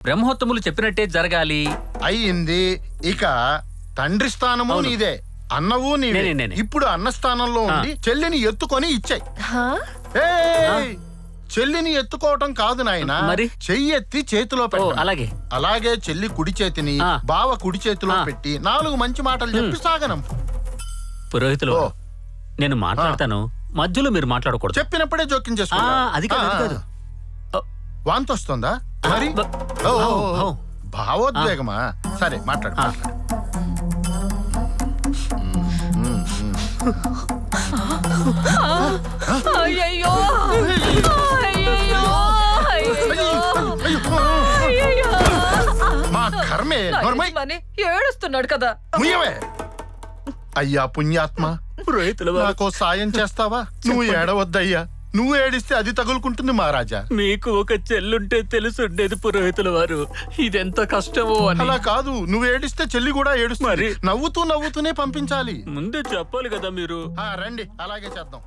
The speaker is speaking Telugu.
బ్రహ్మోత్తములు చెప్పినట్టే జరగాలి. అయ్యింది. ఇక తండ్రి స్థానము నీదే, అన్నవు నీవే. ఇప్పుడు అన్న స్థానంలో ఉండి చెల్లిని ఎత్తుకొని ఇచ్చాయి. చెల్లిని ఎత్తుకోవటం కాదు నాయన, మరి చెయ్యెత్తి చేతిలో పెట్టు. అలాగే అలాగే చెల్లి కుడి చేతిని బావ కుడి చేతిలో పెట్టి 4 మంచి మాటలు చెప్పి సాగనం. పురోహితులు, నేను మాట్లాడతాను, మధ్యలో మీరు మాట్లాడకూడదు. చెప్పినప్పుడే జోక్యం చేసుకో. అది కాదు. వాంతి వస్తుందా? మరి భావోద్వేగమా? సరే మాట్లాడు. అయ్యయ్యో, మా కర్మే. ఏడుస్తున్నాడు కదా. అయ్యా పుణ్యాత్మ, నాకు సాయం చేస్తావా? నువ్వు ఏడవద్దయ్యా. నువ్వు ఏడిస్తే అది తగులుకుంటుంది మహారాజా. మీకు ఒక చెల్లుంటే తెలుసుండేది పురోహితుల వారు, ఇదెంత కష్టమో అని. అలా కాదు, నువ్వు ఏడిస్తే చెల్లి కూడా ఏడుస్తుంది. నవ్వుతూనే పంపించాలి. ముందే చెప్పాలి కదా మీరు. రండి, అలాగే చేద్దాం.